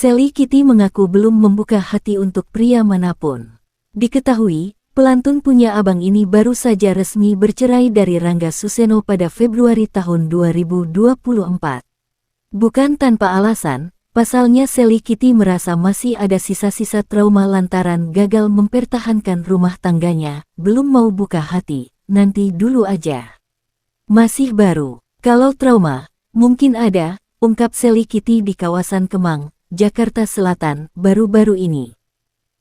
Sally Kitty mengaku belum membuka hati untuk pria manapun. Diketahui, pelantun punya abang ini baru saja resmi bercerai dari Rangga Suseno pada Februari tahun 2024. Bukan tanpa alasan, pasalnya Sally Kitty merasa masih ada sisa-sisa trauma lantaran gagal mempertahankan rumah tangganya, belum mau buka hati, nanti dulu aja. Masih baru, kalau trauma, mungkin ada, ungkap Sally Kitty di kawasan Kemang, Jakarta Selatan, baru-baru ini.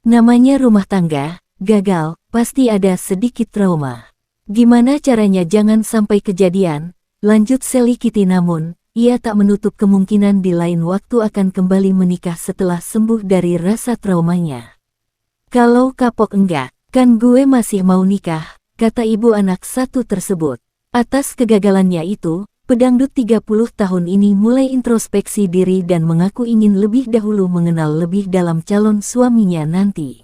Namanya rumah tangga, gagal, pasti ada sedikit trauma. Gimana caranya jangan sampai kejadian, lanjut Sally Kitty, namun, ia tak menutup kemungkinan di lain waktu akan kembali menikah setelah sembuh dari rasa traumanya. Kalau kapok enggak, kan gue masih mau nikah, kata ibu anak satu tersebut. Atas kegagalannya itu, pedangdut 30 tahun ini mulai introspeksi diri dan mengaku ingin lebih dahulu mengenal lebih dalam calon suaminya nanti.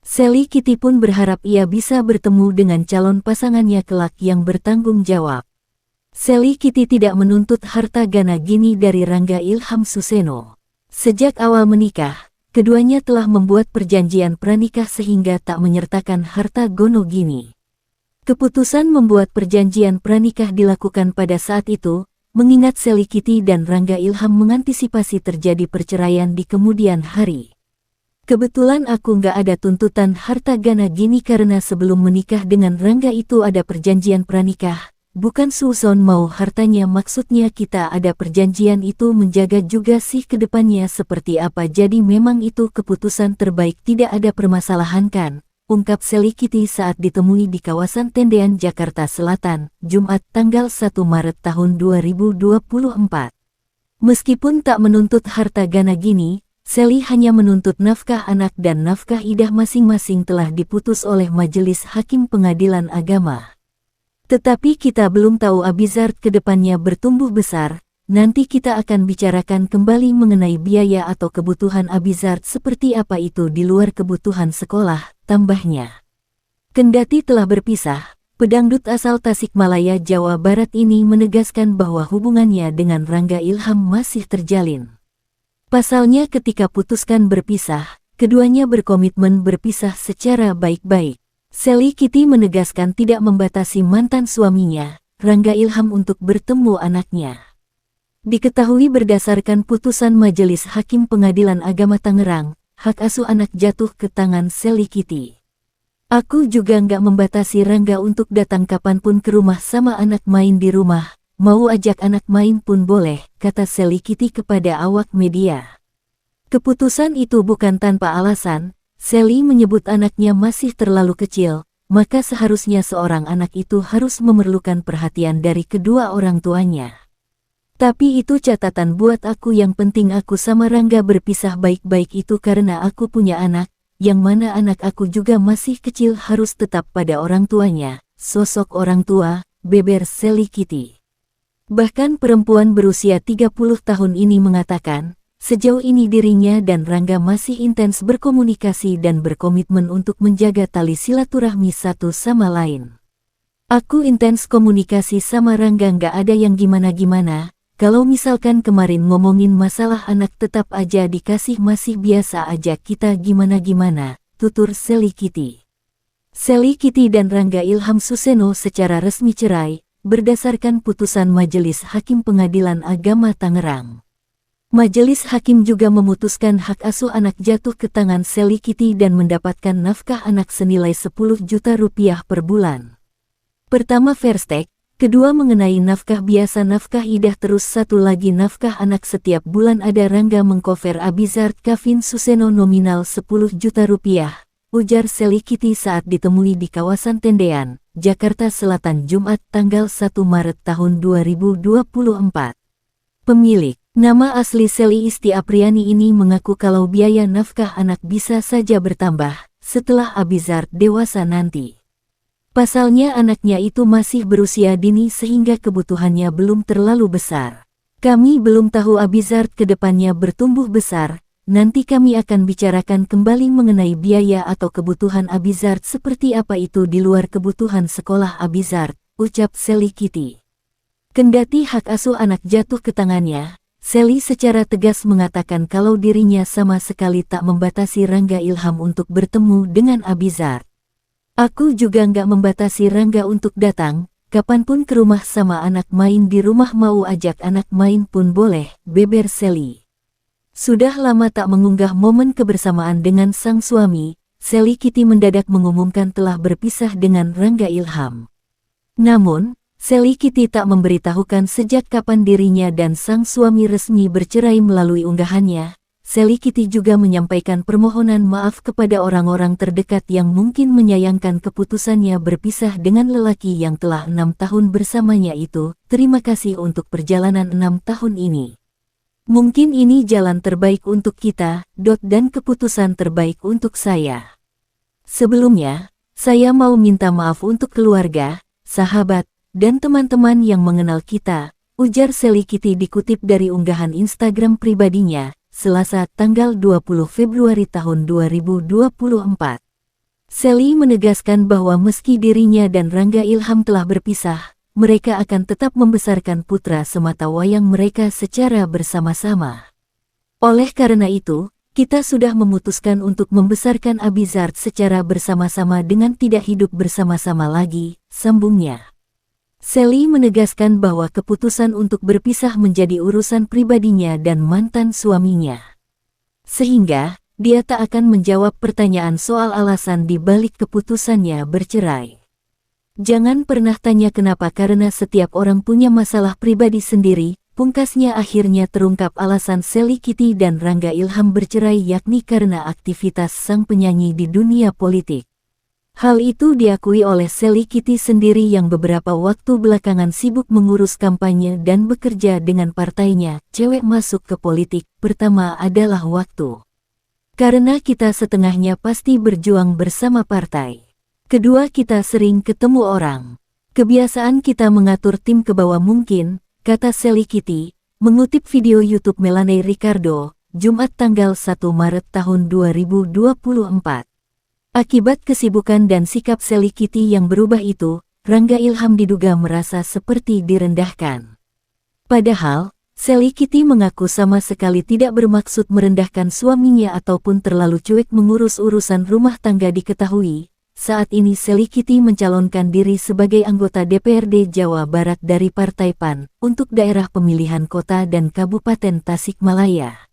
Sally Kitty pun berharap ia bisa bertemu dengan calon pasangannya kelak yang bertanggung jawab. Sally Kitty tidak menuntut harta gana gini dari Rangga Ilham Suseno. Sejak awal menikah, keduanya telah membuat perjanjian pranikah sehingga tak menyertakan harta gono gini. Keputusan membuat perjanjian pranikah dilakukan pada saat itu, mengingat Sally Kitty dan Rangga Ilham mengantisipasi terjadi perceraian di kemudian hari. Kebetulan aku nggak ada tuntutan harta gana gini karena sebelum menikah dengan Rangga itu ada perjanjian pranikah, bukan suson mau hartanya, maksudnya kita ada perjanjian itu menjaga juga sih ke depannya seperti apa, jadi memang itu keputusan terbaik, tidak ada permasalahan kan, ungkap Sally Kitty saat ditemui di kawasan Tendean, Jakarta Selatan, Jumat tanggal 1 Maret tahun 2024. Meskipun tak menuntut harta gana gini, Sally hanya menuntut nafkah anak dan nafkah idah masing-masing telah diputus oleh Majelis Hakim Pengadilan Agama. Tetapi kita belum tahu Abizard ke depannya bertumbuh besar. Nanti kita akan bicarakan kembali mengenai biaya atau kebutuhan Abizard seperti apa itu di luar kebutuhan sekolah, tambahnya. Kendati telah berpisah, pedangdut asal Tasikmalaya, Jawa Barat ini menegaskan bahwa hubungannya dengan Rangga Ilham masih terjalin. Pasalnya ketika putuskan berpisah, keduanya berkomitmen berpisah secara baik-baik. Sally Kitty menegaskan tidak membatasi mantan suaminya, Rangga Ilham, untuk bertemu anaknya. Diketahui berdasarkan putusan Majelis Hakim Pengadilan Agama Tangerang, hak asuh anak jatuh ke tangan Sally Kitty. Aku juga nggak membatasi Rangga untuk datang kapanpun ke rumah sama anak, main di rumah, mau ajak anak main pun boleh, kata Sally Kitty kepada awak media. Keputusan itu bukan tanpa alasan, Sally menyebut anaknya masih terlalu kecil, maka seharusnya seorang anak itu harus memerlukan perhatian dari kedua orang tuanya. Tapi itu catatan buat aku, yang penting aku sama Rangga berpisah baik-baik itu karena aku punya anak, yang mana anak aku juga masih kecil, harus tetap pada orang tuanya, sosok orang tua, beber Sally Kitty. Bahkan perempuan berusia 30 tahun ini mengatakan, sejauh ini dirinya dan Rangga masih intens berkomunikasi dan berkomitmen untuk menjaga tali silaturahmi satu sama lain. Aku intens komunikasi sama Rangga, nggak ada yang gimana-gimana. Kalau misalkan kemarin ngomongin masalah anak tetap aja dikasih, masih biasa aja kita, gimana-gimana, tutur Sally Kitty. Sally Kitty dan Rangga Ilham Suseno secara resmi cerai, berdasarkan putusan Majelis Hakim Pengadilan Agama Tangerang. Majelis Hakim juga memutuskan hak asuh anak jatuh ke tangan Sally Kitty dan mendapatkan nafkah anak senilai 10 juta rupiah per bulan. Pertama Verstek, kedua mengenai nafkah biasa, nafkah idah, terus satu lagi nafkah anak setiap bulan ada Rangga mengcover Abizard Kavin Suseno nominal 10 juta rupiah, ujar Sally Kitty saat ditemui di kawasan Tendean, Jakarta Selatan, Jumat tanggal 1 Maret tahun 2024. Pemilik, nama asli Sally Isti Apriani ini mengaku kalau biaya nafkah anak bisa saja bertambah setelah Abizard dewasa nanti. Pasalnya anaknya itu masih berusia dini sehingga kebutuhannya belum terlalu besar. Kami belum tahu Abizard ke depannya bertumbuh besar, nanti kami akan bicarakan kembali mengenai biaya atau kebutuhan Abizard seperti apa itu di luar kebutuhan sekolah Abizard, ucap Sally Kitty. Kendati hak asuh anak jatuh ke tangannya, Sally secara tegas mengatakan kalau dirinya sama sekali tak membatasi Rangga Ilham untuk bertemu dengan Abizar. Aku juga nggak membatasi Rangga untuk datang, kapanpun ke rumah sama anak main di rumah, mau ajak anak main pun boleh, beber Sally. Sudah lama tak mengunggah momen kebersamaan dengan sang suami, Sally Kitty mendadak mengumumkan telah berpisah dengan Rangga Ilham. Namun, Sally Kitty tak memberitahukan sejak kapan dirinya dan sang suami resmi bercerai. Melalui unggahannya, Sally Kitty juga menyampaikan permohonan maaf kepada orang-orang terdekat yang mungkin menyayangkan keputusannya berpisah dengan lelaki yang telah 6 tahun bersamanya itu. Terima kasih untuk perjalanan 6 tahun ini. Mungkin ini jalan terbaik untuk kita, dan keputusan terbaik untuk saya. Sebelumnya, saya mau minta maaf untuk keluarga, sahabat, dan teman-teman yang mengenal kita, ujar Sally Kitty dikutip dari unggahan Instagram pribadinya, Selasa tanggal 20 Februari tahun 2024. Sally menegaskan bahwa meski dirinya dan Rangga Ilham telah berpisah, mereka akan tetap membesarkan putra sematawayang mereka secara bersama-sama. Oleh karena itu, kita sudah memutuskan untuk membesarkan Abizar secara bersama-sama dengan tidak hidup bersama-sama lagi, sambungnya. Sally menegaskan bahwa keputusan untuk berpisah menjadi urusan pribadinya dan mantan suaminya. Sehingga, dia tak akan menjawab pertanyaan soal alasan di balik keputusannya bercerai. Jangan pernah tanya kenapa, karena setiap orang punya masalah pribadi sendiri. Pungkasnya akhirnya terungkap alasan Sally Kitty dan Rangga Ilham bercerai, yakni karena aktivitas sang penyanyi di dunia politik. Hal itu diakui oleh Sally Kitty sendiri yang beberapa waktu belakangan sibuk mengurus kampanye dan bekerja dengan partainya. Cewek masuk ke politik, pertama adalah waktu. Karena kita setengahnya pasti berjuang bersama partai. Kedua, kita sering ketemu orang. Kebiasaan kita mengatur tim ke bawah mungkin, kata Sally Kitty, mengutip video YouTube Melanie Ricardo, Jumat tanggal 1 Maret tahun 2024. Akibat kesibukan dan sikap Sally Kitty yang berubah itu, Rangga Ilham diduga merasa seperti direndahkan. Padahal, Sally Kitty mengaku sama sekali tidak bermaksud merendahkan suaminya ataupun terlalu cuek mengurus urusan rumah tangga. Diketahui, saat ini Sally Kitty mencalonkan diri sebagai anggota DPRD Jawa Barat dari Partai PAN untuk daerah pemilihan kota dan Kabupaten Tasikmalaya.